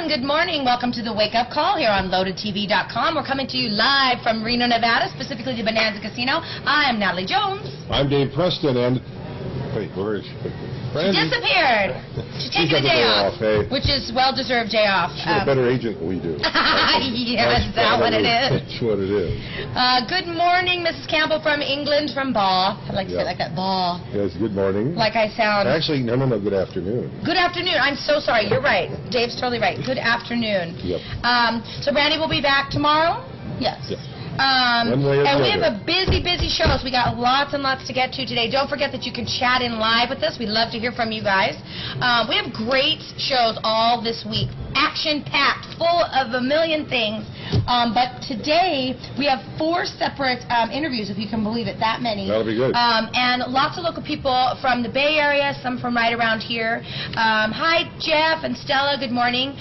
and good morning. Welcome to the Wake Up Call here on LoadedTV.com. We're coming to you live from Reno, Nevada, specifically the Bonanza Casino. I am Natalie Jones. I'm Dave Preston, and... Wait, where is she? She disappeared. She's taking a day off, which is well-deserved day off. She's got a better agent than we do. Yes, is that what it is? That's what it is. Good morning, Mrs. Campbell from England, from Baugh. I like to say it like that, Baugh. Yes, good morning. Like I sound. Actually, no, good afternoon. Good afternoon. I'm so sorry. You're right. Dave's totally right. Good afternoon. Yep. So Brandy will be back tomorrow? Yes. Yes. And we have a busy show, so we got lots and lots to get to today. Don't forget that you can chat in live with us. We'd love to hear from you guys. We have great shows all this week, action-packed, full of a million things. But today we have 4 separate interviews, if you can believe it, that many. That'll be good. And lots of local people from the Bay Area, some from right around here. Hi, Jeff and Stella. Good morning.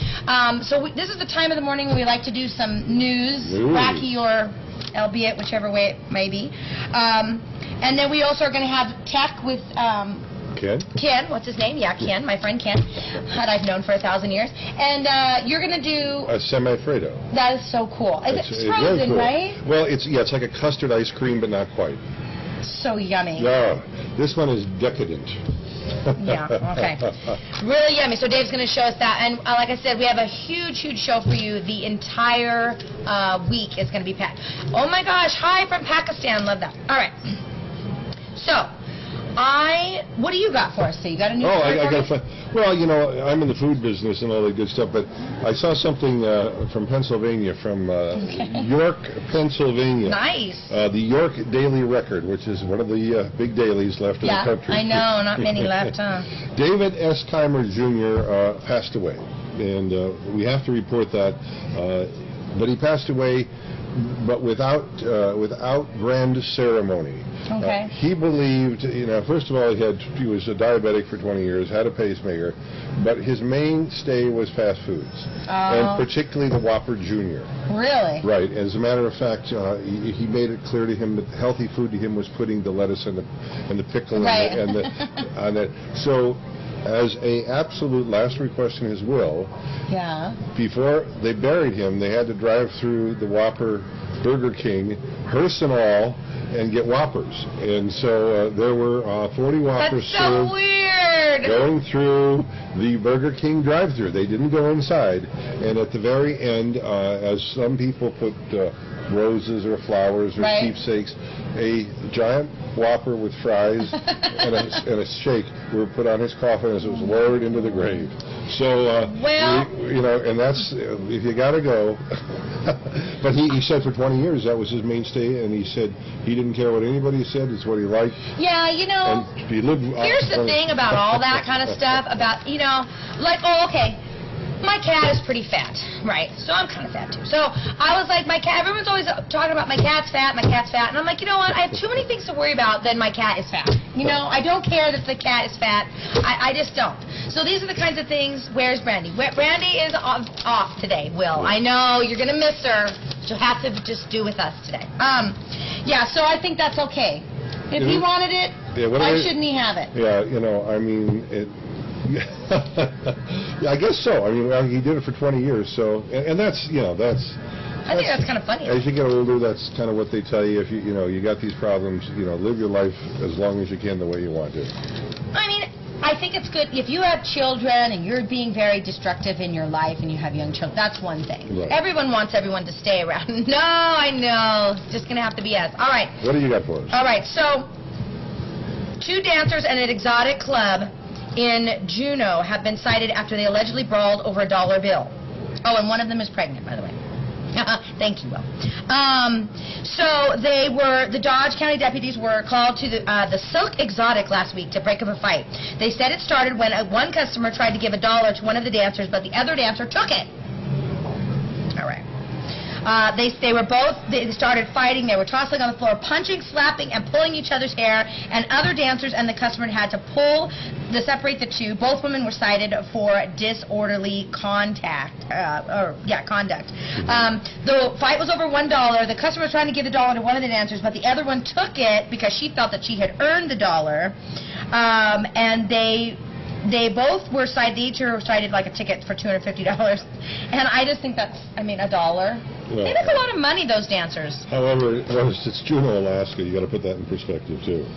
This is the time of the morning when we like to do some news, wacky or albeit whichever way it may be. And then we also are going to have tech with Ken, what's his name? Yeah, Ken, my friend Ken, that I've known for 1,000 years. And you're going to do a semi-Fredo. That is so cool. It's frozen, cool. Right? Well, it's like a custard ice cream, but not quite. So yummy. Yeah, this one is decadent. Yeah, okay. Really yummy. So Dave's going to show us that. And like I said, we have a huge show for you. The entire week is going to be packed. Oh, my gosh. Hi from Pakistan. Love that. All right. So, what do you got for us? So you got a new story I got well, you know, I'm in the food business and all that good stuff, but I saw something from Pennsylvania, from York, Pennsylvania. Nice. The York Daily Record, which is one of the big dailies left in the country. I know, not many left, huh? David S. Keimer Jr. Passed away, and we have to report that. But he passed away, but without grand ceremony. Okay. He believed, you know, first of all, he was a diabetic for 20 years, had a pacemaker, but his mainstay was fast foods, and particularly the Whopper Jr. Really? Right. As a matter of fact, he made it clear to him that healthy food to him was putting the lettuce and the pickle and the So, as a absolute last request in his will, before they buried him, they had to drive through the Whopper Burger King, hearse and all, and get Whoppers. And so there were 40 Whoppers served going through the Burger King drive-thru. They didn't go inside. And at the very end, as some people put roses or flowers or keepsakes, a giant Whopper with fries and a shake were put on his coffin as it was lowered into the grave. So, you know, and that's, if you got to go. But he said for 20 years that was his mainstay, and he said he didn't care what anybody said, it's what he liked. Yeah, you know, here's the thing about all that kind of stuff, about, you know, like, my cat is pretty fat, right? So I'm kind of fat too. So I was like, my cat, everyone's always talking about my cat's fat, and I'm like, you know what, I have too many things to worry about than my cat is fat. You know, I don't care that the cat is fat, I just don't. So these are the kinds of things. Where's Brandy? Brandy is off today, Will. I know, you're going to miss her. She'll have to just do with us today. Yeah, so I think that's okay. If he wanted it, why shouldn't he have it? Yeah, you know, I mean, yeah, I guess so. I mean, he did it for 20 years, so, and that's, you know, I think that's kind of funny. As you get older, that's kind of what they tell you. If you know, you got these problems, you know, live your life as long as you can the way you want to. I mean, I think it's good if you have children and you're being very destructive in your life and you have young children. That's one thing. Right. Everyone wants everyone to stay around. No, I know. It's just going to have to be us. All right. What do you got for us? All right. So, 2 dancers and an exotic club in Juneau have been cited after they allegedly brawled over a $1 bill. Oh, and one of them is pregnant, by the way. Thank you, Will. So the Dodge County deputies were called to the Silk Exotic last week to break up a fight. They said it started when one customer tried to give $1 to one of the dancers, but the other dancer took it. All right. They started fighting. They were tossing on the floor, punching, slapping, and pulling each other's hair, and other dancers and the customer had to separate the two. Both women were cited for disorderly conduct. The fight was over $1. The customer was trying to give the $1 to one of the dancers, but the other one took it because she felt that she had earned the $1, and they They both were cited, they each were cited like a ticket for $250. And I just think that's, I mean, $1. They make a lot of money, those dancers. However, it's Juneau, Alaska. You got to put that in perspective, too.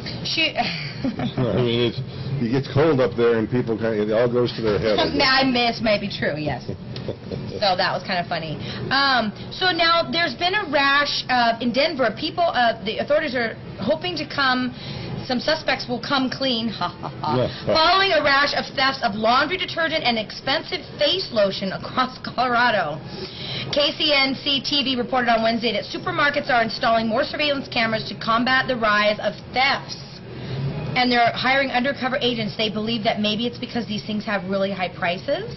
I mean, it gets cold up there, and people it all goes to their head. This might be true, yes. So that was kind of funny. So now there's been a rash in Denver. The authorities are hoping to some suspects will come clean, following a rash of thefts of laundry detergent and expensive face lotion across Colorado. KCNC TV reported on Wednesday that supermarkets are installing more surveillance cameras to combat the rise of thefts. And they're hiring undercover agents. They believe that maybe it's because these things have really high prices.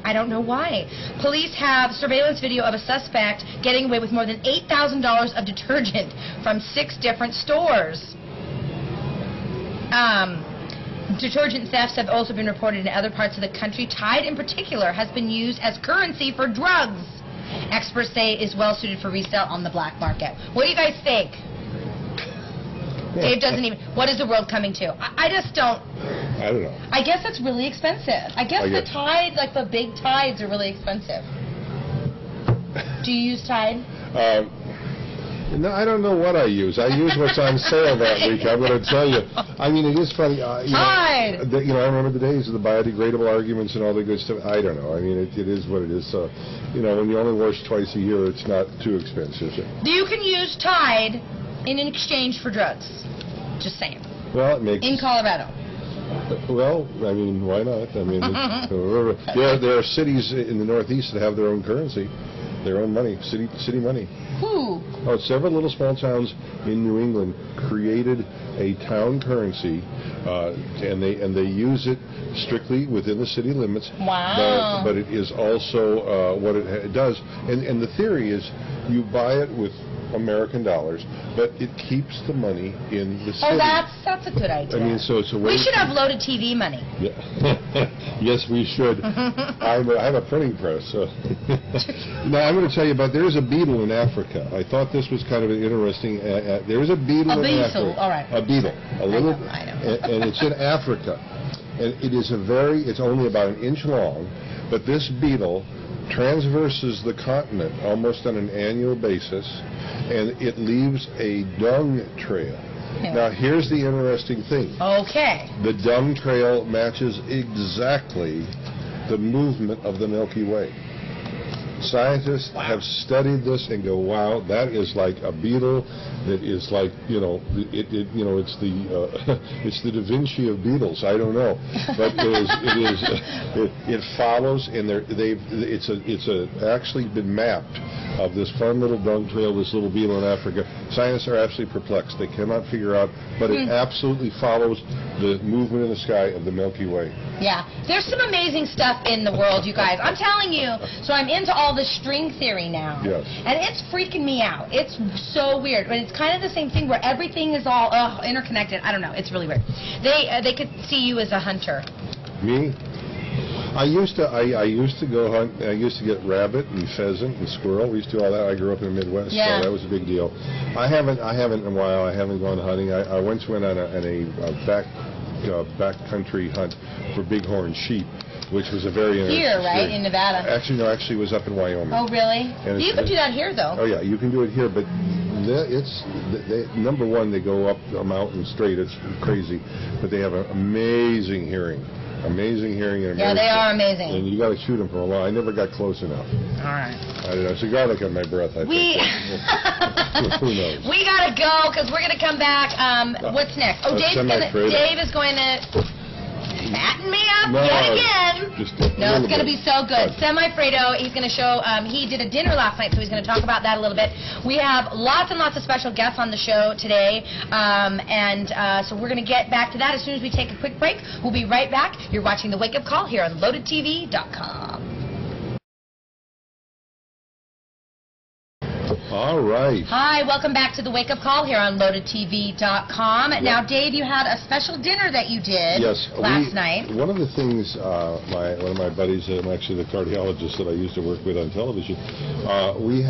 I don't know why. Police have surveillance video of a suspect getting away with more than $8,000 of detergent from 6 different stores. Detergent thefts have also been reported in other parts of the country. Tide, in particular, has been used as currency for drugs. Experts say it is well suited for resale on the black market. What do you guys think? Dave doesn't even. What is the world coming to? I just don't. I don't know. I guess it's really expensive. I guess the Tide, like the big Tides, are really expensive. Do you use Tide? No, I don't know what I use. I use what's on sale that week. I'm going to tell you. I mean, it is funny. Tide! I remember the days of the biodegradable arguments and all the good stuff. I don't know. I mean, it is what it is. So, when you only wash twice a year, it's not too expensive. You can use Tide in exchange for drugs. Just saying. Well, it makes... In Colorado. Well, I mean, why not? I mean, there are cities in the Northeast that have their own currency, their own money, city money. Who? Several little small towns in New England created a town currency, and they use it strictly within the city limits. Wow! But it is also what it does, and the theory is you buy it with American dollars, but it keeps the money in the city. Oh, that's a good idea. I mean, so it's a way. We should have loaded TV money. Yeah. Yes, we should. I have a printing press. So. Now I'm going to tell you about. There is a beetle in Africa. I thought this was kind of an interesting. There is a beetle in Africa. All right. A beetle. A little. I know. And it's in Africa, and it is It's only about an inch long, but this beetle transverses the continent almost on an annual basis, and it leaves a dung trail. Yeah. Now, here's the interesting thing. Okay. The dung trail matches exactly the movement of the Milky Way. Scientists have studied this and go, wow, that is like a beetle that is like, it's the Da Vinci of beetles. I don't know, but it follows, and it's actually been mapped of this fun little dung trail, this little beetle in Africa. Scientists are absolutely perplexed. They cannot figure out, but it absolutely follows the movement in the sky of the Milky Way. Yeah, there's some amazing stuff in the world, you guys. I'm telling you. So I'm into all the string theory now. Yes. And it's freaking me out. It's so weird. But it's kind of the same thing where everything is all interconnected. I don't know. It's really weird. They could see you as a hunter. Me? I used to go hunt. I used to get rabbit and pheasant and squirrel. We used to do all that. I grew up in the Midwest, so that was a big deal. I haven't in a while. I haven't gone hunting. I once went on a backcountry hunt for bighorn sheep, which was a very interesting here, right, in Nevada. Actually, it was up in Wyoming. Oh, really? You could do that here, though. Oh, yeah, you can do it here, but number one, they go up a mountain straight. It's crazy, but they have an amazing hearing. Amazing hearing. And they are amazing. And you got to shoot them from a while. I never got close enough. All right. I don't know. It's a garlic on my breath, I think. Who knows? We got to go because we're going to come back. What's next? Oh, Dave is going to fatten me up yet again. No, it's going to be so good. Semi-Fredo, he's going to show, he did a dinner last night, so he's going to talk about that a little bit. We have lots and lots of special guests on the show today, so we're going to get back to that as soon as we take a quick break. We'll be right back. You're watching The Wake Up Call here on LoadedTV.com. All right. Hi, welcome back to the Wake Up Call here on LoadedTV.com. Yep. Now, Dave, you had a special dinner that you did last night. One of the things, one of my buddies, actually the cardiologist that I used to work with on television, we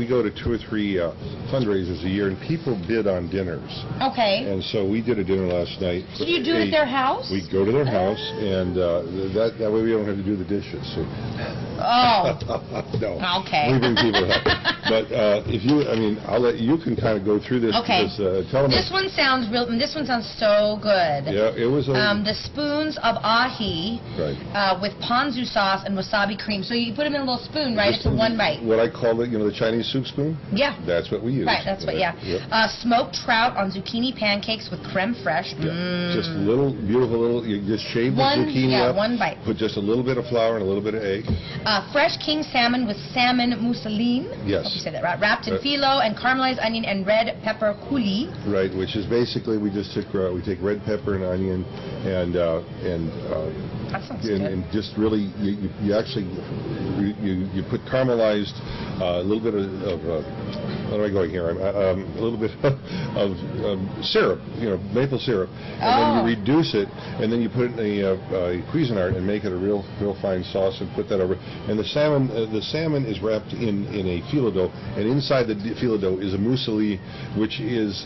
go to 2 or 3 fundraisers a year, and people bid on dinners. Okay. And so we did a dinner last night. Did you do it at their house? We go to their house, and that way we don't have to do the dishes. So. Oh. No. Okay. We bring people up. But I'll let you can kind of go through this. Okay. Tell them. This one sounds so good. Yeah, it was. The spoons of ahi, right. With ponzu sauce and wasabi cream. So you put them in a little spoon, right? It's a one bite. What I call it, the Chinese soup spoon. Yeah. That's what we use. Right. That's what. Yeah. Yep. Smoked trout on zucchini pancakes with creme fraiche. Yeah. Just beautiful. You just shave the zucchini up. One bite. Put just a little bit of flour and a little bit of egg. Fresh king salmon with salmon mousseline. Yes. Hope you say that right. Wrapped in phyllo and caramelized onion and red pepper coulis. Right, which is basically we take red pepper and onion and that sounds good. And just really you actually put caramelized a little bit of what am I going here? A little bit of syrup, maple syrup, and then you reduce it, and then you put it in a Cuisinart and make it a real fine sauce and put that over. And the salmon is wrapped in a phyllo dough, and inside the phyllo dough is a mousseline, which is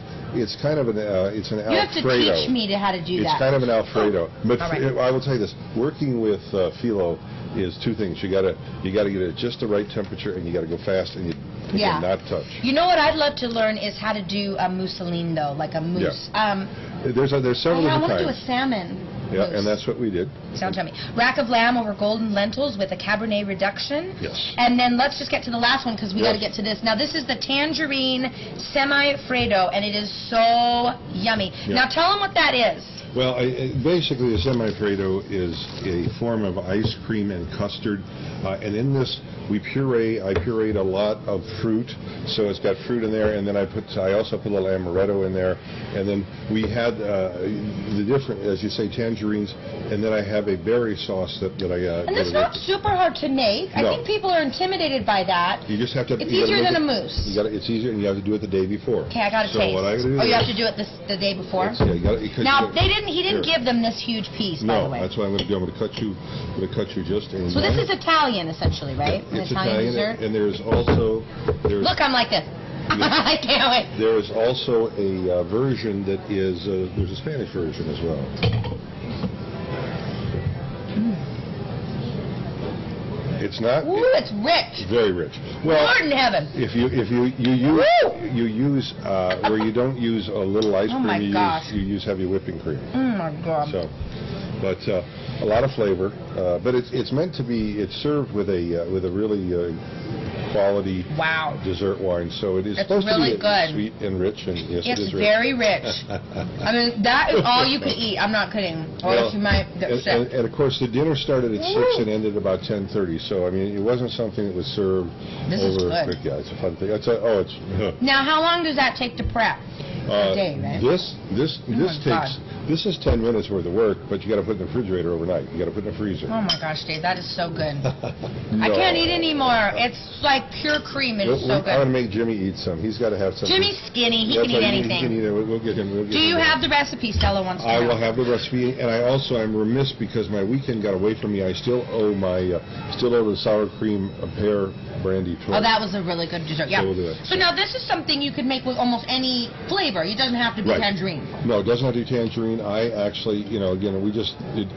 kind of it's an Alfredo. You have to teach me how to do that. It's kind of an Alfredo, but I will tell you this: working with phyllo is 2 things. You got to get it at just the right temperature, and you got to go fast, and you cannot touch. You know what I'd love to learn is how to do a mousseline, though, like a mousse. Yeah. There's several different kinds. I want to do a salmon. Yeah, and that's what we did. Sounds yummy. Rack of lamb over golden lentils with a Cabernet reduction. Yes. And then let's just get to the last one because we got to get to this. Now, this is the tangerine semi-fredo, and it is so yummy. Yeah. Now, tell them what that is. Well, basically, a semi-fredo is a form of ice cream and custard, and in this I pureed a lot of fruit, so it's got fruit in there, and then I also put a little amaretto in there, and then we had the different, as you say, tangerines, and then I have a berry sauce that I. And it's not super hard to make. No. I think people are intimidated by that. You just have to. It's easier than a mousse. It's easier, and you have to do it the day before. Okay, I got to taste. What I do you have to do it the day before. Now he didn't give them this huge piece, by the way. No, that's what I'm going to do. I'm going to cut you just in. So this is Italian, essentially, right? Yeah, it's Italian dessert. And there's also look, I'm like this. I can't wait. There is also a version that is there's a Spanish version as well. It's not. Ooh, it's rich. Very rich. Well, Lord in heaven. If you use where you don't use a little ice cream, you use heavy whipping cream. Oh my God. So, but a lot of flavor. But it's meant to be. It's served with a really quality dessert wine, so it is supposed really to be good. Sweet and rich, and yes, it is rich. It's very rich. I mean, that is all you could eat. I'm not kidding. Or else you might get sick. And of course, the dinner started at 6 and ended about 10:30. So I mean, it wasn't something that was served over quick. Yeah, it's a fun thing. Now, how long does that take to prep? A day, right? This is 10 minutes worth of work, but you got to put it in the refrigerator overnight. You got to put it in the freezer. Oh my gosh, Dave, that is so good. I can't eat anymore. It's like pure cream. It is so good. I'm going to make Jimmy eat some. He's got to have something. Jimmy's skinny. He can eat anything. He can eat it. We'll get him. Do you have the recipe? Stella wants to know. I will have the recipe, and I'm remiss because my weekend got away from me. I still owe the sour cream pear brandy twist. Oh, that was a really good dessert. Yeah. So we'll do it. So now this is something you could make with almost any flavor. It doesn't have to be tangerine. No, it doesn't have to be tangerine. I actually, again, we just it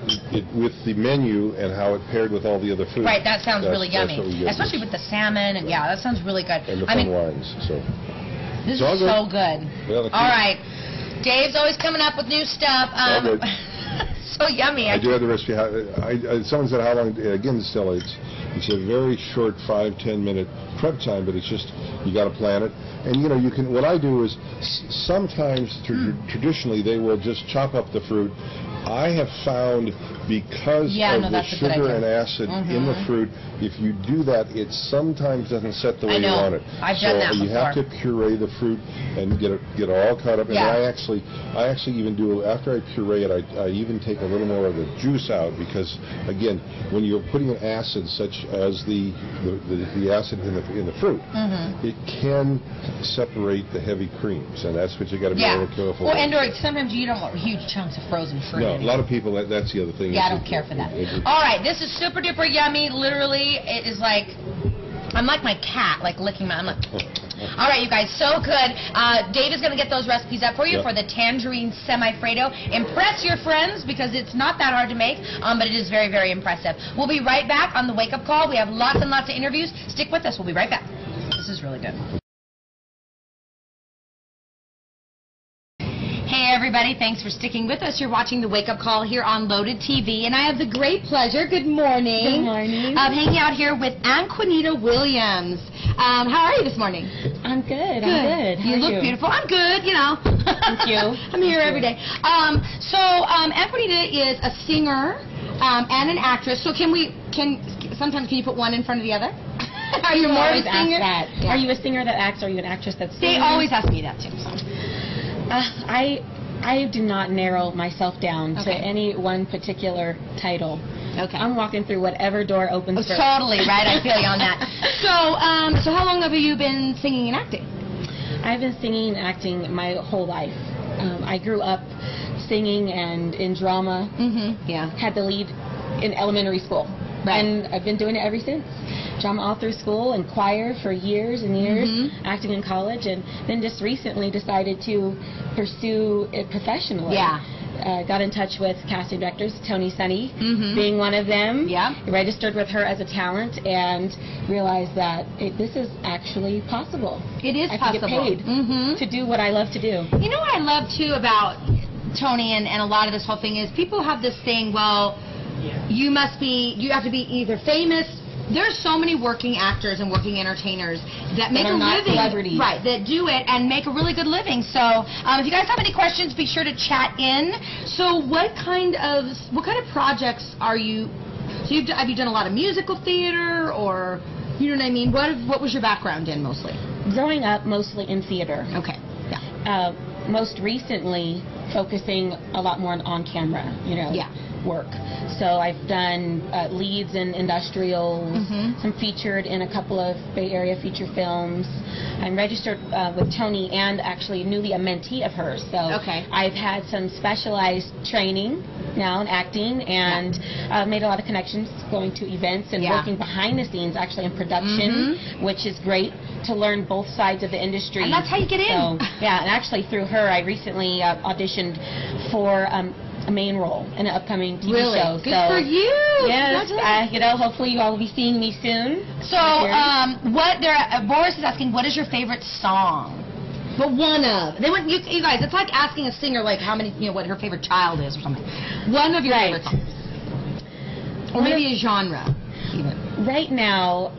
with the menu and how it paired with all the other food. Right, that sounds really yummy, especially with the salmon, and that sounds really good. And the fun wines. So this is so good. Well, all right, Dave's always coming up with new stuff. So yummy. I do have the recipe. Someone said how long? Again, Stella, it's a very short 5-10 minute prep time, but it's just you got to plan it. And you can. What I do is sometimes traditionally they will just chop up the fruit, I have found because of the sugar and acid in the fruit, if you do that, it sometimes doesn't set the way you want it. I've done that you before. have to puree the fruit and get it all cut up. And I actually even do, after I puree it, I even take a little more of the juice out, because again, when you're putting an acid such as the acid in the fruit, it can separate the heavy creams, and that's what you got to be a little careful with. And or sometimes you don't want huge chunks of frozen fruit. No, a lot of people, that's the other thing. Yeah, I don't care for that. All right, this is super duper yummy. Literally, it is like, I'm like my cat, like licking my, I'm like, all right, you guys, so good. Dave is going to get those recipes up for you for the tangerine semi-Fredo. Impress your friends, because it's not that hard to make, but it is very, very impressive. We'll be right back on the wake-up call. We have lots and lots of interviews. Stick with us. We'll be right back. This is really good. Hey everybody, thanks for sticking with us. You're watching the Wake Up Call here on Loaded TV, and I have the great pleasure, good morning, of hanging out here with Juanita Williams. How are you this morning? I'm good. I'm good. You look beautiful. I'm good, you know. Thank you. I'm here every day. Juanita is a singer and an actress. So sometimes can you put one in front of the other? Are you more of a singer? Are you a singer that acts, or are you an actress that sings? They always ask me that too. So. I do not narrow myself down to any one particular title. Okay. I'm walking through whatever door opens first. Totally, right? I feel you on that. So how long have you been singing and acting? I've been singing and acting my whole life. I grew up singing and in drama. Had the lead in elementary school. Right. And I've been doing it ever since. Drama all through school and choir for years and years, acting in college, and then just recently decided to pursue it professionally. Got in touch with casting directors, Tony Sunny being one of them. Registered with her as a talent and realized that this is actually possible. It is possible. I can get paid to do what I love to do. You know what I love too about Tony and a lot of this whole thing is people have this thing, well, you have to be either famous. There's so many working actors and working entertainers that make a living, right? That do it and make a really good living. So, if you guys have any questions, be sure to chat in. So, what kind of projects are you? So, have you done a lot of musical theater, or you know what I mean? What was your background in mostly? Growing up, mostly in theater. Okay. Most recently, focusing a lot more on camera. Work. So I've done leads in industrials, some featured in a couple of Bay Area feature films. I'm registered with Tony and actually newly a mentee of hers. So I've had some specialized training now in acting and made a lot of connections going to events and working behind the scenes, actually in production, which is great to learn both sides of the industry. And that's how you get in. So, and actually through her, I recently auditioned for a main role in an upcoming TV show. Good for you. Yes, hopefully you all will be seeing me soon. So, Boris is asking, what is your favorite song? But one of. You guys, it's like asking a singer like how many, what her favorite child is or something. One of your favorite songs. Or maybe a genre. Even. Right now,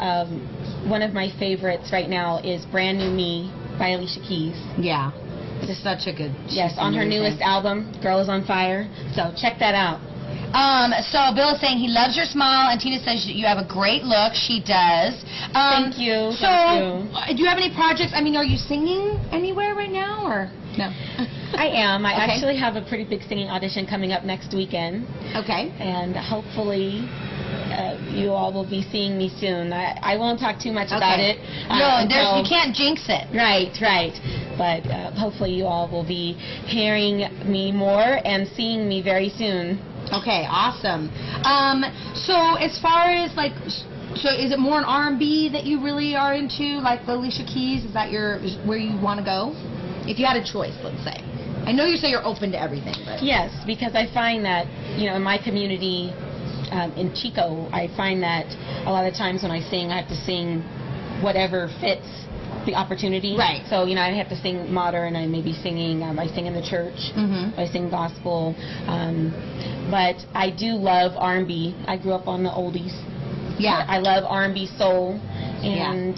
one of my favorites right now is Brand New Me by Alicia Keys. Yeah. It's such a good. Yes, on her newest album, Girl Is on Fire. So check that out. So Bill is saying he loves your smile, and Tina says you have a great look. She does. Thank you. Do you have any projects? I mean, are you singing anywhere right now, or no? I am. I actually have a pretty big singing audition coming up next weekend. Okay. And hopefully you all will be seeing me soon. I won't talk too much about it. No, you can't jinx it. Right. But hopefully you all will be hearing me more and seeing me very soon. Okay, awesome. So as far as so is it more an R&B that you really are into, like the Alicia Keys? Is that where you want to go? If you had a choice, let's say. I know you say you're open to everything, but yes, because I find that in my community. In Chico, I find that a lot of times when I sing, I have to sing whatever fits the opportunity. Right. So, I have to sing modern. I may be singing, I sing in the church. I sing gospel. But I do love R&B. I grew up on the oldies. Yeah. I love R&B soul. And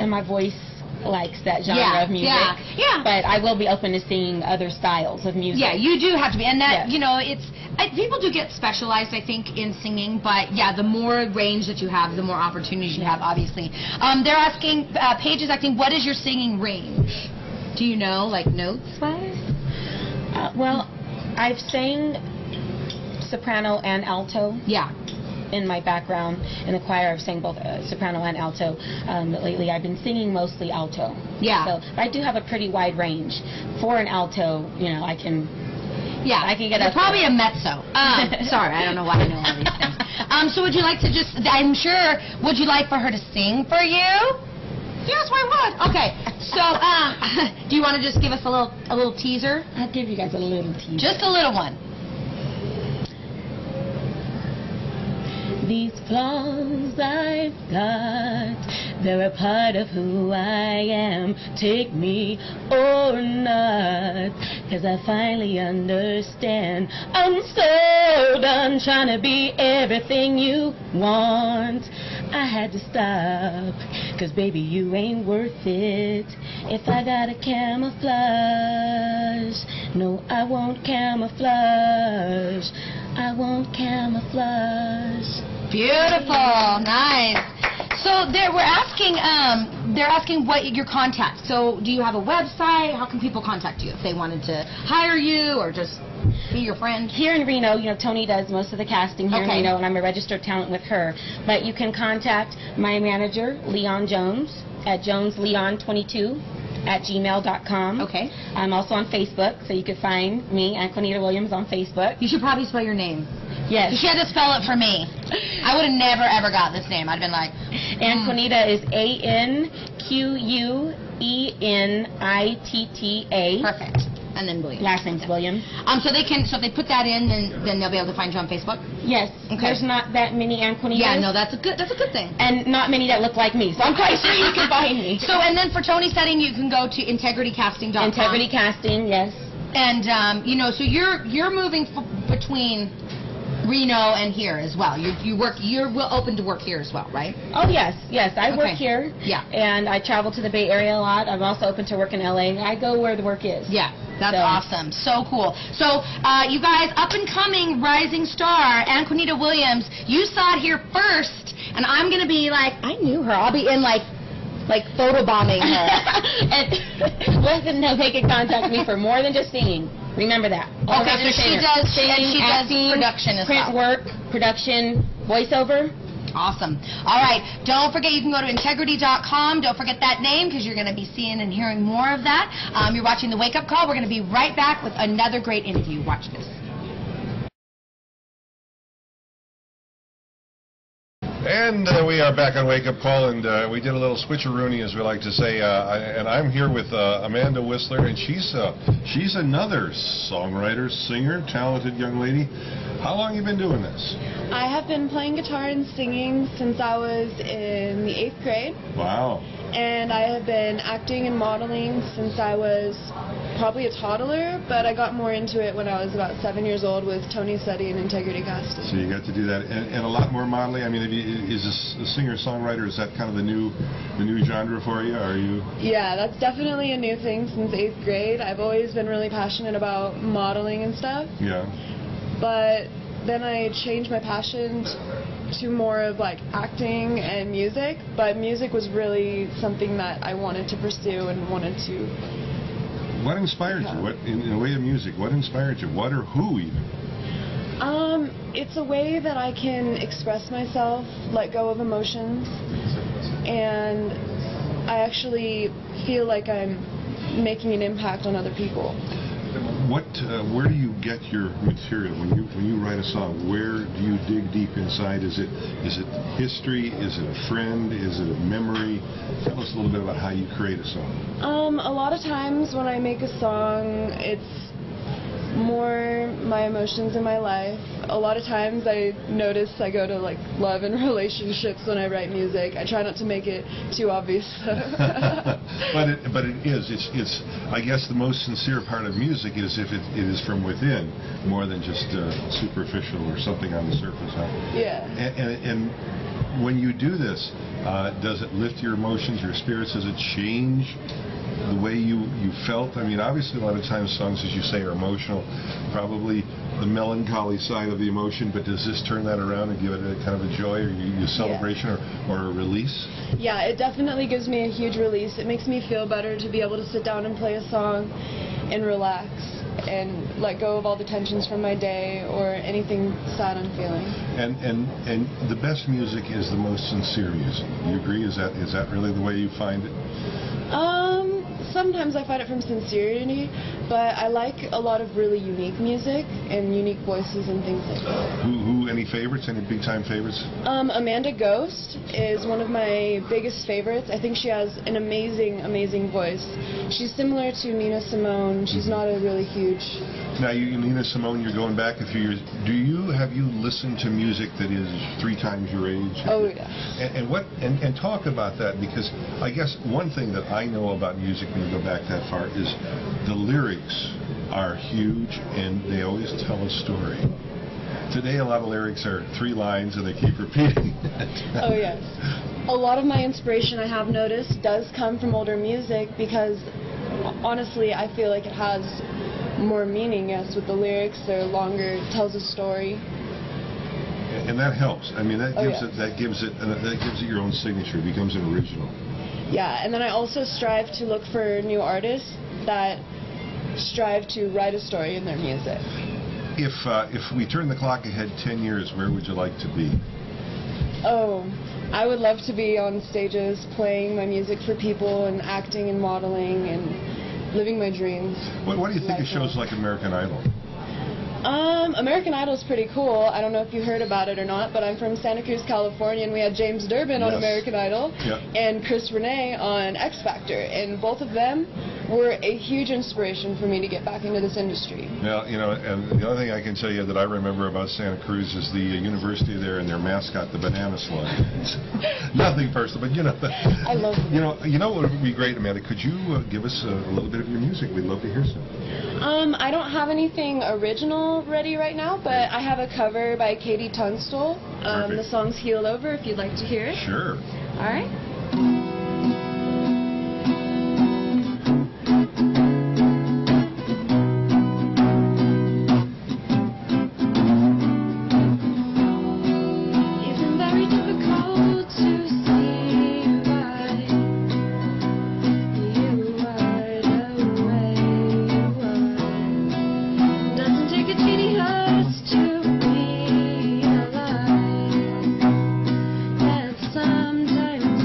my voice likes that genre of music. Yeah. But I will be open to seeing other styles of music. Yeah, you do have to be. And that, people do get specialized, I think, in singing, but yeah, the more range that you have, the more opportunities you have, obviously. They're asking, Paige is asking, what is your singing range? Do you know, like, notes-wise? Well, I've sang soprano and alto. Yeah. In my background in the choir, I've sang both soprano and alto. But lately, I've been singing mostly alto. Yeah. So I do have a pretty wide range. For an alto, you know, I can. Yeah, I can get. You're probably a mezzo. Sorry, I don't know why I know all these things. So would you like to just? I'm sure. Would you like for her to sing for you? Yes, why would? Okay. So, do you want to just give us a little teaser? I'll give you guys a little teaser. Just a little one. These flaws I've got, they're a part of who I am. Take me or not, 'cause I finally understand. I'm so done trying to be everything you want. I had to stop, 'cause baby, you ain't worth it. If I gotta camouflage, no, I won't camouflage. I won't camouflage. Beautiful, nice. So they're asking what your contact. So do you have a website? How can people contact you if they wanted to hire you or just be your friend? Here in Reno, you know, Tony does most of the casting here in Reno, and I'm a registered talent with her. But you can contact my manager, Leon Jones, at jonesleon22@gmail.com. Okay. I'm also on Facebook, so you can find me and Juanita Williams on Facebook. You should probably spell your name. Yes. She had to spell it for me. I would have never, ever got this name. I'd been like... And Juanita is ANQUENITTA. Perfect. And then Williams. Last name's Williams. So if they put that in, then they'll be able to find you on Facebook? Yes. Okay. There's not that many Juanitas. Yeah, no, that's a good thing. And not many that look like me, so I'm quite sure you can find me. So, and then for Tony setting, you can go to integritycasting.com. Integrity Casting, yes. And, you know, so you're moving between Reno and here as well. You're open to work here as well, right? Oh, yes. I work here. Yeah. And I travel to the Bay Area a lot. I'm also open to work in LA. I go where the work is. Yeah. That's awesome. So cool. So, you guys, up and coming rising star, and Juanita Williams, you saw it here first, and I'm going to be like, I knew her. I'll be in like photobombing her. And listen, they can contact me for more than just singing. Remember that. Okay, so she does singing, acting, production as well. Print work, production, voiceover. Awesome. All right. Don't forget, you can go to integrity.com. Don't forget that name because you're going to be seeing and hearing more of that. You're watching The Wake Up Call. We're going to be right back with another great interview. Watch this. And we are back on Wake Up Call, and we did a little switcheroony, as we like to say. And I'm here with Amanda Whistler, and she's another songwriter, singer, talented young lady. How long have you been doing this? I have been playing guitar and singing since I was in the 8th grade. Wow. And I have been acting and modeling since I was probably a toddler, but I got more into it when I was about 7 years old with Tony Setti and Integrity Casting. So you got to do that, and a lot more modeling. I mean, is this a singer-songwriter? Is that kind of the new genre for you? Are you? Yeah, that's definitely a new thing since 8th grade. I've always been really passionate about modeling and stuff. Yeah. But then I changed my passion to more of like acting and music, but music was really something that I wanted to pursue and wanted to. What inspired you? What in the way of music? What inspired you? What or who even? It's a way that I can express myself, let go of emotions, and I actually feel like I'm making an impact on other people. Where do you get your material when you write a song? Where do you dig deep inside? Is it history? Is it a friend? Is it a memory? Tell us a little bit about how you create a song. A lot of times when I make a song, it's more my emotions in my life. A lot of times I notice I go to like love and relationships when I write music. I try not to make it too obvious. but it is. It's I guess the most sincere part of music is if it is from within, more than just superficial or something on the surface. Huh? Yeah. And when you do this, does it lift your emotions, your spirits? Does it change the way you felt? I mean, obviously a lot of times songs, as you say, are emotional, probably the melancholy side of the emotion, but does this turn that around and give it a kind of a joy or a celebration or a release? Yeah, it definitely gives me a huge release. It makes me feel better to be able to sit down and play a song and relax and let go of all the tensions from my day or anything sad I'm feeling. And the best music is the most sincere music. Do you agree? Is that really the way you find it? Sometimes I find it from sincerity, but I like a lot of really unique music and unique voices and things like that. Any favorites? Any big time favorites? Amanda Ghost is one of my biggest favorites. I think she has an amazing voice. She's similar to Nina Simone. She's not a really huge... Now, Nina Simone, you're going back a few years. Have you listened to music that is 3 times your age? Oh, yeah. And talk about that, because I guess one thing that I know about music when you go back that far is the lyrics are huge and they always tell a story. Today, a lot of lyrics are 3 lines and they keep repeating. Oh, yes. A lot of my inspiration, I have noticed, does come from older music because, honestly, I feel like it has more meaning. Yes, with the lyrics, they're longer, it tells a story. And that helps. I mean, that gives it your own signature. It becomes an original. Yeah, and then I also strive to look for new artists that strive to write a story in their music. If we turn the clock ahead 10 years, where would you like to be? Oh, I would love to be on stages playing my music for people and acting and modeling and living my dreams. What do you think of shows like American Idol? American Idol is pretty cool. I don't know if you heard about it or not, but I'm from Santa Cruz, California, and we had James Durbin on American Idol and Chris Renee on X Factor, and both of them were a huge inspiration for me to get back into this industry. Well, and the other thing I can tell you that I remember about Santa Cruz is the university there and their mascot, the banana slug. Nothing personal, but I love it. You know what would be great, Amanda? Could you give us a little bit of your music? We'd love to hear some. I don't have anything original ready right now, but I have a cover by Katie Tunstall. The song's Heal Over, if you'd like to hear it. Sure. All right. Sometimes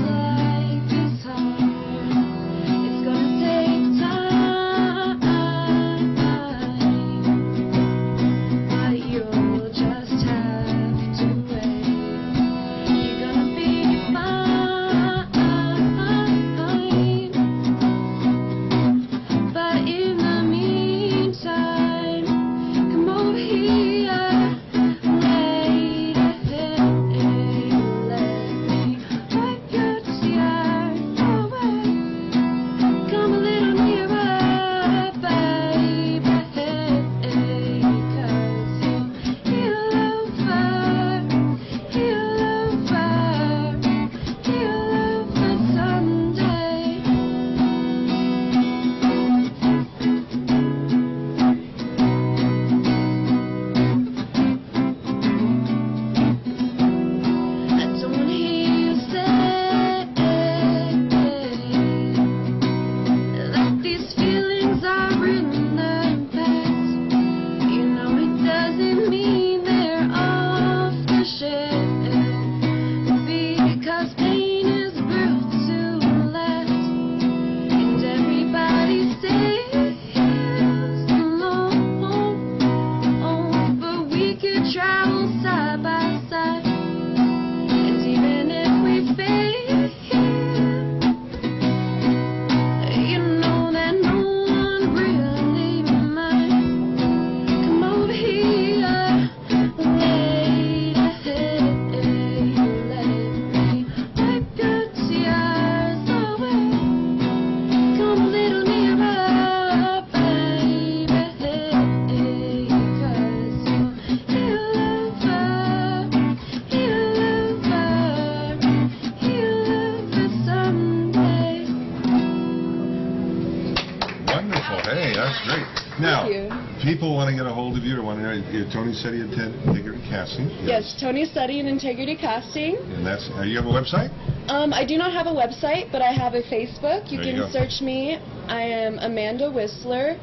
want to get a hold of you, or want to know, Tony Setti Integrity Casting. Yes, Tony Setti and Integrity Casting. And that's, you have a website? I do not have a website, but I have a Facebook. You can go. search me. I am Amanda Whistler,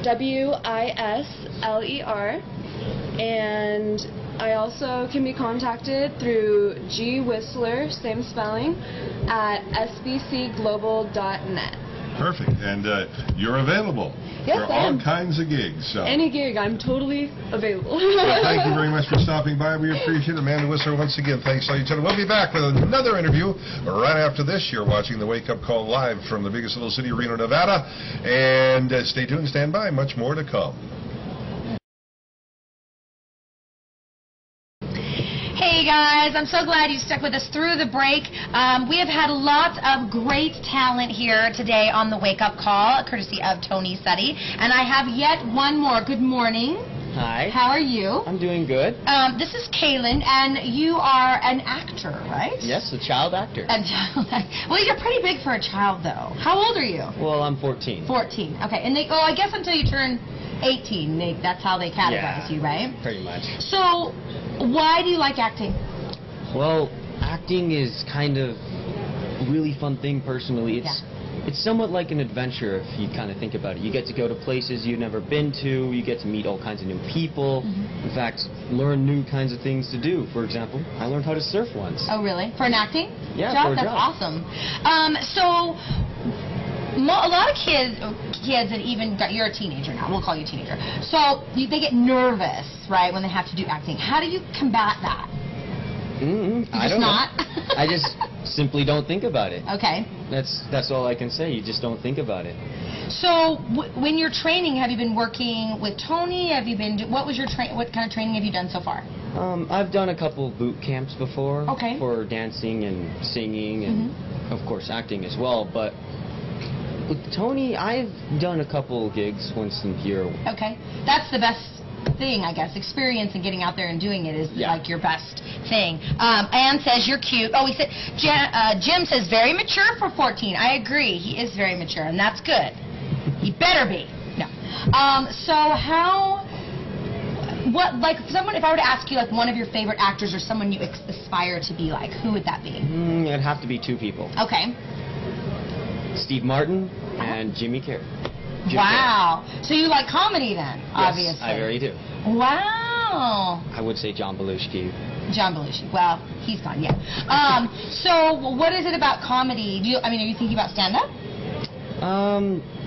Wisler, and I also can be contacted through G Whistler, same spelling, at sbcglobal.net. Perfect. And you're available for all kinds of gigs. So. Any gig, I'm totally available. Well, thank you very much for stopping by. We appreciate it. Amanda Whistler, once again, thanks to each other. We'll be back with another interview right after this. You're watching the Wake Up Call live from the biggest little city, Reno, Nevada. And stay tuned, stand by. Much more to come. Hey guys, I'm so glad you stuck with us through the break. We have had lots of great talent here today on the Wake Up Call, courtesy of Tony Setti. And I have yet one more. Good morning. Hi. How are you? I'm doing good. This is Kailen, and you are an actor, right? Yes, a child actor. A child actor. Well, you're pretty big for a child, though. How old are you? Well, I'm 14. 14. Okay. And I guess until you turn 18, that's how they categorize you, right? Pretty much. So, why do you like acting? Well, acting is kind of a really fun thing personally. It's somewhat like an adventure if you kind of think about it. You get to go to places you've never been to, you get to meet all kinds of new people, in fact, learn new kinds of things to do. For example, I learned how to surf once. Oh, really? For an acting job? For a job? That's awesome. So, a lot of kids, and even, you're a teenager now, we'll call you a teenager, so they get nervous, right, when they have to do acting. How do you combat that? I don't know. I just simply don't think about it. Okay. That's all I can say. You just don't think about it. So, when you're training, have you been working with Tony? Have you been? What kind of training have you done so far? I've done a couple boot camps before. Okay. For dancing and singing and of course acting as well. But with Tony, I've done a couple gigs once in here. Okay, that's the best thing, I guess. Experience and getting out there and doing it is like your best thing. Ann says you're cute. Oh, he said Jim says very mature for 14. I agree. He is very mature, and that's good. He better be. No. So if I were to ask you like one of your favorite actors or someone you aspire to be like, who would that be? It'd have to be two people. Okay. Steve Martin and Jimmy Carrey. Wow. So you like comedy then, obviously. Yes, I very do. Wow. I would say John Belushi. John Belushi. Well, he's gone, yeah. So what is it about comedy? Are you thinking about stand-up?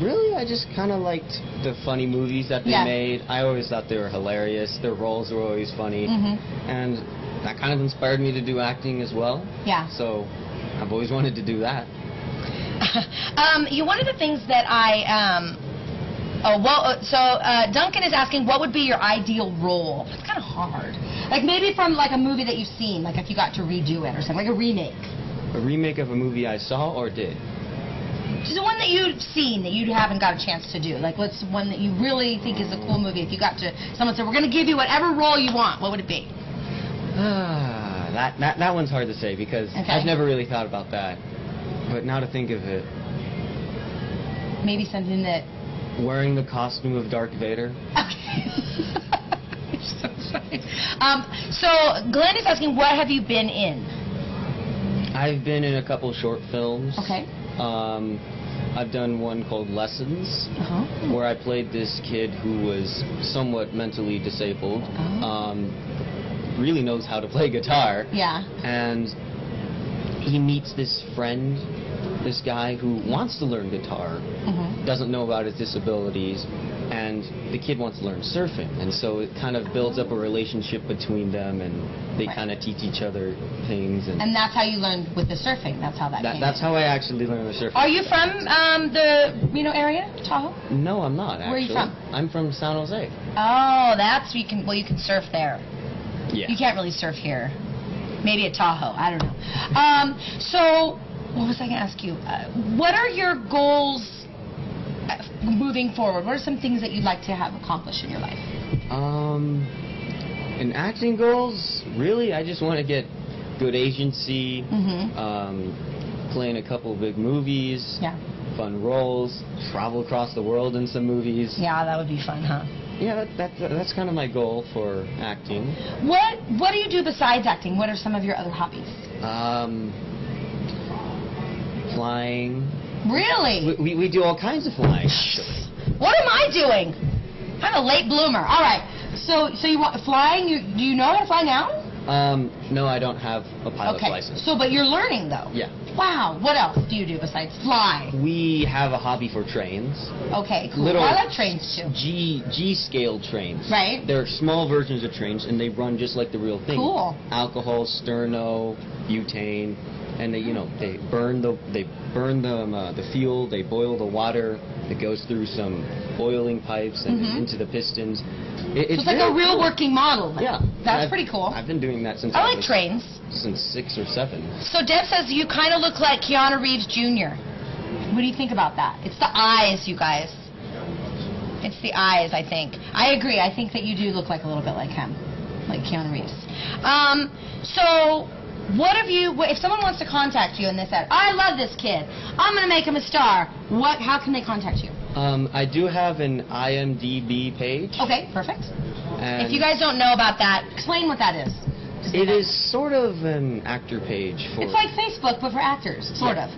Really, I just kind of liked the funny movies that they made. I always thought they were hilarious. Their roles were always funny. And that kind of inspired me to do acting as well. Yeah. So I've always wanted to do that. One of the things that Duncan is asking, what would be your ideal role? It's kind of hard. Like maybe from like a movie that you've seen, like if you got to redo it or something, like a remake. A remake of a movie I saw or did? Just one that you've seen that you haven't got a chance to do. Like what's one that you really think is a cool movie? If you got to, someone said, we're going to give you whatever role you want, what would it be? That one's hard to say because I've never really thought about that. But now to think of it, maybe something that wearing the costume of Darth Vader. Okay. You're so funny. So Glenn is asking, what have you been in? I've been in a couple short films. Okay. I've done one called Lessons, where I played this kid who was somewhat mentally disabled. Really knows how to play guitar. Yeah. And he meets this friend, this guy who wants to learn guitar, doesn't know about his disabilities, and the kid wants to learn surfing. And so it kind of builds up a relationship between them, and they kind of teach each other things. And that's how you learned with the surfing? That's how came That's how I actually learned the surfing. Are you from the Reno area, Tahoe? No, I'm not, actually. Where are you from? I'm from San Jose. Oh, you can surf there. Yeah. You can't really surf here. Maybe at Tahoe. I don't know. So, what was I going to ask you? What are your goals moving forward? What are some things that you'd like to have accomplished in your life? In acting goals, really, I just want to get good agency, play in a couple of big movies, fun roles, travel across the world in some movies. Yeah, that would be fun, huh? Yeah, that's kind of my goal for acting. What do you do besides acting? What are some of your other hobbies? Flying. Really? We do all kinds of flying, actually. What am I doing? I'm a late bloomer. All right. So you want flying? Do you know how to fly now? No, I don't have a pilot's license. So, but you're learning though. Yeah. Wow. What else do you do besides fly? We have a hobby for trains. Okay, cool. I like trains too. G-scale trains. Right. They're small versions of trains, and they run just like the real thing. Cool. Alcohol, sterno, butane, and they burn the fuel. They boil the water. It goes through some boiling pipes and into the pistons. It's like a real working model. Then. Yeah. That's pretty cool. I've been doing that since I like trains. Since 6 or 7. So Deb says you kind of look like Keanu Reeves Jr. What do you think about that? It's the eyes, you guys. It's the eyes, I think. I agree. I think that you do look like a little bit like him, like Keanu Reeves. So what have you? If someone wants to contact you and they said, "I love this kid. I'm going to make him a star." How can they contact you? I do have an IMDb page. Okay, perfect. And if you guys don't know about that, explain what that is. It is sort of an actor page for. It's like Facebook, but for actors, sort of.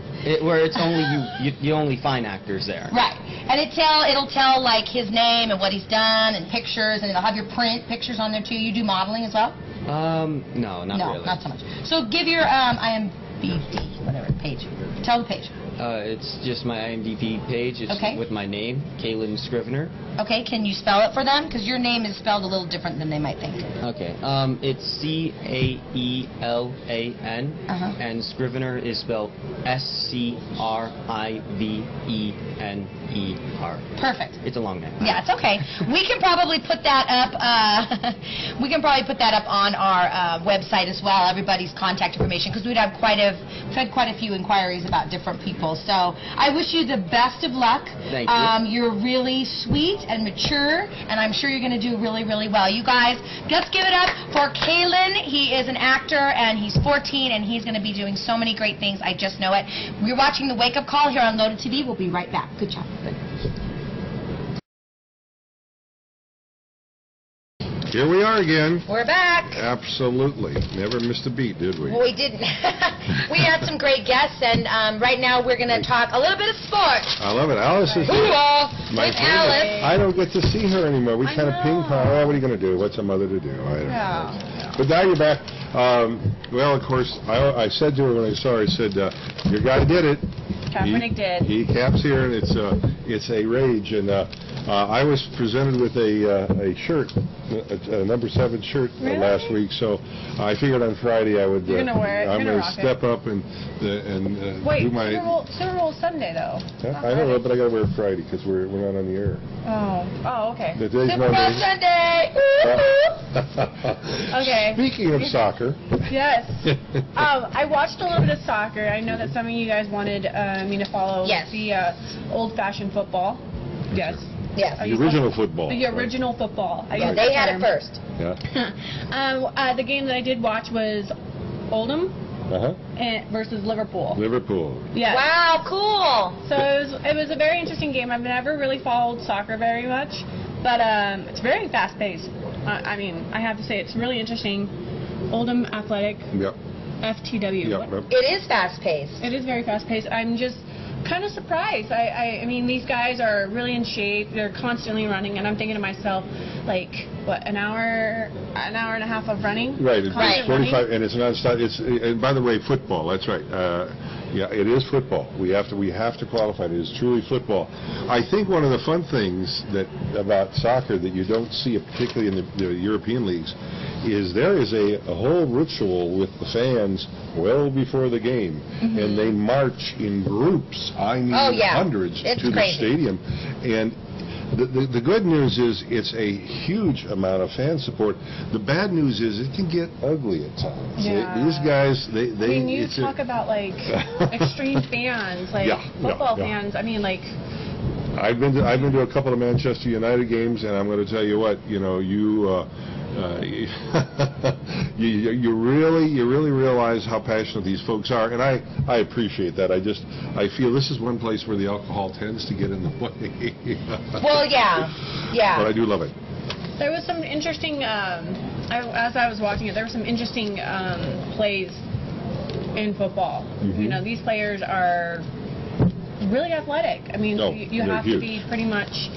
Where it's only you only find actors there. Right, and it'll tell like his name and what he's done and pictures, and it'll have your print pictures on there too. You do modeling as well? No, not really. No, not so much. So give your IMDb, whatever page. Tell the page. It's just my IMDb page. It's with my name, Kailen Scrivener. Okay, can you spell it for them? Because your name is spelled a little different than they might think. Okay, it's Caelan, and Scrivener is spelled Scrivener. Perfect. It's a long name. Yeah, it's okay. We can probably put that up. On our website as well. Everybody's contact information, because we've had quite a few inquiries about different people. So I wish you the best of luck. Thank you. You're really sweet and mature, and I'm sure you're going to do really, really well. You guys, let's give it up for Kailen. He is an actor, and he's 14, and he's going to be doing so many great things. I just know it. We're watching the Wake Up Call here on Loaded TV. We'll be right back. Good job. Here we are again. We're back. Absolutely. Never missed a beat, did we? Well, we didn't. We had some great guests, and right now we're going to talk a little bit of sports. I love it. Alice is with Alice. I don't get to see her anymore. We kind of ping pong. Oh, what are you going to do? What's a mother to do? I don't know. But now you're back. Well, of course, I said to her when I saw her, I said, your guy did it. Kaepernick did. He caps here, and it's a rage. And I was presented with a shirt, a number 7 shirt last week. So I figured on Friday I would. You're gonna wear it. I'm going to step up and wait, do my. Super Bowl Sunday though. I don't know, but I got to wear it Friday because we're not on the air. Oh, okay. Today's Super Bowl Sunday. Okay. Speaking of soccer. Yes. I watched a little bit of soccer. I know that some of you guys wanted me to follow the old-fashioned football. Yes. Yes. The original football. The original football. Yeah, they had it first. Yeah. The game that I did watch was Oldham versus Liverpool. Liverpool. Yes. Wow, cool. So it was a very interesting game. I've never really followed soccer very much, but it's very fast-paced. I mean, I have to say it's really interesting. Oldham Athletic. Yep. FTW. Yep. It is fast-paced. It is very fast-paced. I'm just kind of surprised. I mean, these guys are really in shape. They're constantly running, and I'm thinking to myself, like, what, an hour and a half of running? Right. It's 45, and it's nonstop. And by the way, football. That's right. Yeah, it is football. We have to qualify it. It is truly football. I think one of the fun things about soccer that you don't see, particularly in the European leagues, is there is a whole ritual with the fans well before the game, and they march in groups. I mean, hundreds to the stadium, and. The good news is it's a huge amount of fan support. The bad news is it can get ugly at times. Yeah. These guys, they I mean, you talk about, like, extreme fans, like football fans. I mean, like... I've been to a couple of Manchester United games, and I'm going to tell you what, you really realize how passionate these folks are, and I appreciate that. I feel this is one place where the alcohol tends to get in the way. Well, yeah. But I do love it. There was some interesting, as I was watching it, there were some interesting plays in football. You know, these players are really athletic. I mean, you have to be pretty much,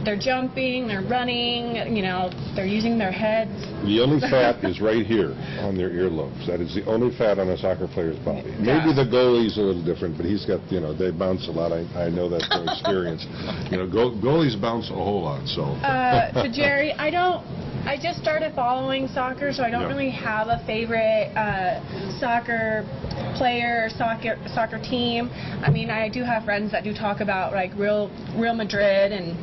they're jumping, they're running, you know, they're using their heads. The only fat is right here on their earlobes. That is the only fat on a soccer player's body. Maybe the goalie's a little different, but he's got, you know, they bounce a lot. I know that from experience. You know, goalies bounce a whole lot, so. To Jerry, I just started following soccer, so I don't really have a favorite soccer player or soccer team. I mean, I do have friends that do talk about like Real Madrid and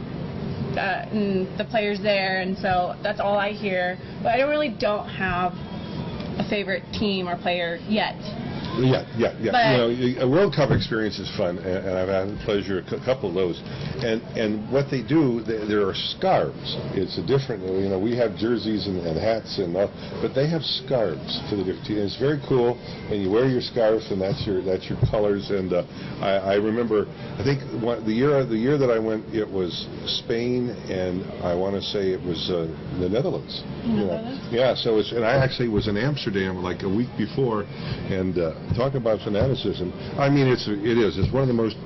the players there, and so that's all I hear. But I don't have a favorite team or player yet. Yeah. But, you know, a World Cup experience is fun, and I've had the pleasure of a couple of those. And what they do, there are scarves. It's a different, you know, we have jerseys and hats, but they have scarves for the different teams. It's very cool, and you wear your scarf, and that's your colors. And I remember, I think the year that I went, it was Spain, and I want to say it was the Netherlands. You know? Yeah. So and I actually was in Amsterdam like a week before, and talk about fanaticism. I mean, it is. It's one of the most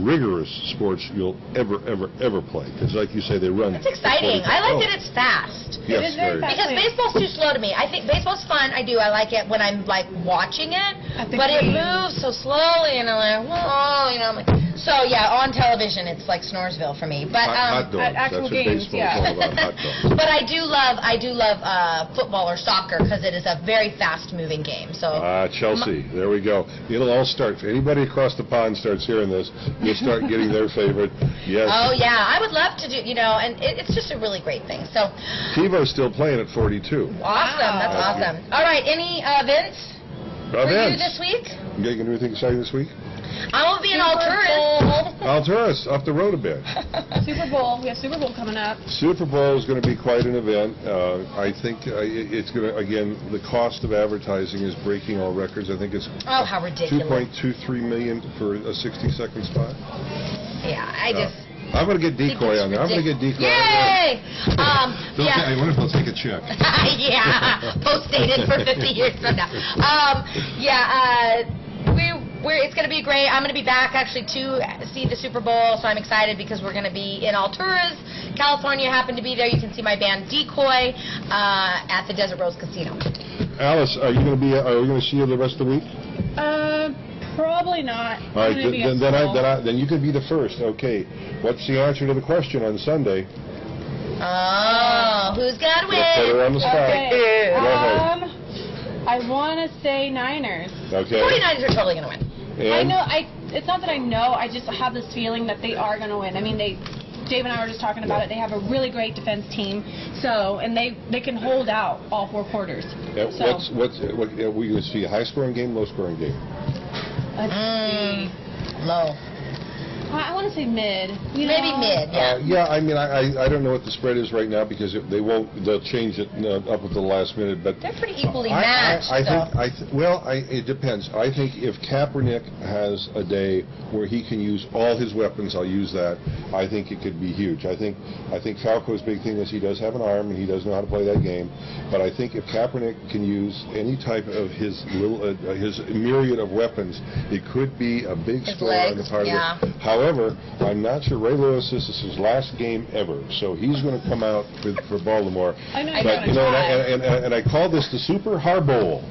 rigorous sports you'll ever play. Because, like you say, they run. It's exciting. I like that it's fast. Yes, it is very fast. Because baseball's too slow to me. I think baseball's fun. I do. I like it when I'm like watching it, but it moves so slowly, and I'm like, whoa, you know. I'm like, so yeah, on television, it's like Snoresville for me. But hot dogs. At actual That's what games, baseball's all about. Hot dogs. But I do love football or soccer because it is a very fast-moving game. So. Chelsea, there we go. It'll all start. If anybody across the pond starts hearing this, you'll start getting their favorite. Yes. Oh yeah, I would love to do. You know, and it's just a really great thing. So. TiVo's still playing at 42. Awesome. That's awesome. All right. Any events for you this week? You gonna do anything exciting this week? I will be in Alturas. Alturas, up the road a bit. Super Bowl. We have Super Bowl coming up. Super Bowl is going to be quite an event. I think it's going to, again, the cost of advertising is breaking all records. I think it's how ridiculous. $2.23 million for a 60-second spot. Yeah, I'm going to get decoy on there. I'm going to get decoy Yay! on there. I wonder if they'll take a check. Yeah, post-dated for 50 years from now. It's going to be great. I'm going to be back actually to see the Super Bowl, so I'm excited because we're going to be in Alturas, California. Happen to be there. You can see my band Decoy at the Desert Rose Casino. Alice, are we going to see you the rest of the week? Probably not. All right, then you could be the first. Okay, what's the answer to the question on Sunday? Oh, who's got to win? Let's put her on the spot. Okay. I want to say Niners. Okay. 49ers are totally going to win. And? I know. It's not that I know. I just have this feeling that they are going to win. I mean, Dave and I were just talking about it. They have a really great defense team, and they can hold out all 4 quarters. What are we going to see? A high-scoring game, low-scoring game? Let's see. Low. I want to say mid. Maybe mid, yeah. I mean, I don't know what the spread is right now because they'll change it up at the last minute. But they're pretty equally matched. It depends. I think if Kaepernick has a day where he can use all his weapons, I'll use that. I think it could be huge. I think Falco's big thing is he does have an arm and he does know how to play that game. But I think if Kaepernick can use any type of his myriad of weapons, it could be a big score on the part of it. However, I'm not sure. Ray Lewis, this is his last game ever, so he's going to come out for Baltimore. I know. But and I call this the Super Harbowl.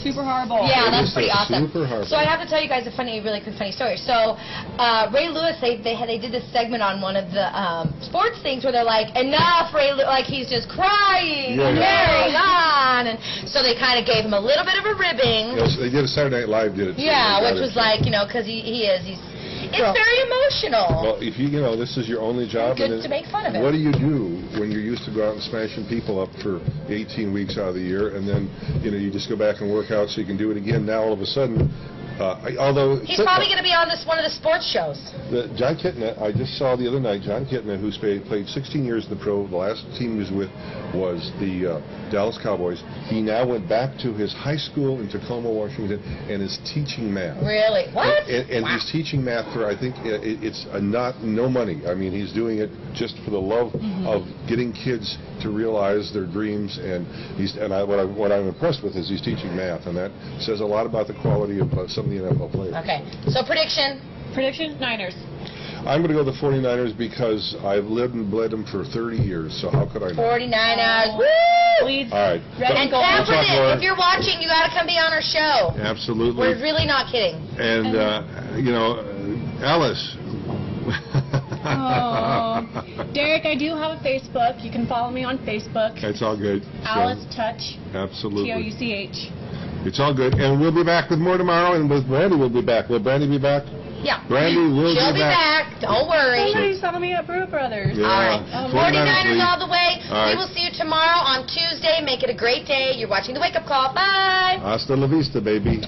Super Harbowl. Yeah, that's pretty awesome. Super Harbowl. So I have to tell you guys a really quick funny story. So Ray Lewis, they did this segment on one of the sports things where they're like, enough, Ray Lewis, like he's just crying and carrying on, and so they kind of gave him a little bit of a ribbing. Yes, they did a Saturday Night Live did it. Yeah, which was like, because it's very emotional. Well, if this is your only job, good to make fun of it. What do you do when you're used to go out and smashing people up for 18 weeks out of the year, and then you just go back and work out so you can do it again? Now all of a sudden, Although he's probably going to be on one of the sports shows. John Kitna, I just saw the other night, John Kitna, who's played 16 years in the pro, the last team he was with was the Dallas Cowboys. He now went back to his high school in Tacoma, Washington, and is teaching math. Really? What? And wow. He's teaching math for, I think, it's no money. I mean, he's doing it just for the love of getting kids to realize their dreams, and what I'm impressed with is he's teaching math, and that says a lot about the quality of some of the NFL players. Okay, so prediction? Prediction, Niners. I'm going to go the 49ers because I've lived and bled them for 30 years, so how could I not? 49ers, woo! Leeds. All right. And Kaepernick, if you're watching, you got to come be on our show. Absolutely. We're really not kidding. And, Alice. Oh, Derek, I do have a Facebook. You can follow me on Facebook. It's all good. Alice Touch. Absolutely. Touch. It's all good. And we'll be back with more tomorrow, and with Brandy we'll be back. Will Brandy be back? Yeah. Brandy will She'll be back. Don't worry. Somebody saw me at Brew Brothers. Yeah. All right. 49ers all the way. All right. We will see you tomorrow on Tuesday. Make it a great day. You're watching The Wake Up Call. Bye. Hasta la vista, baby.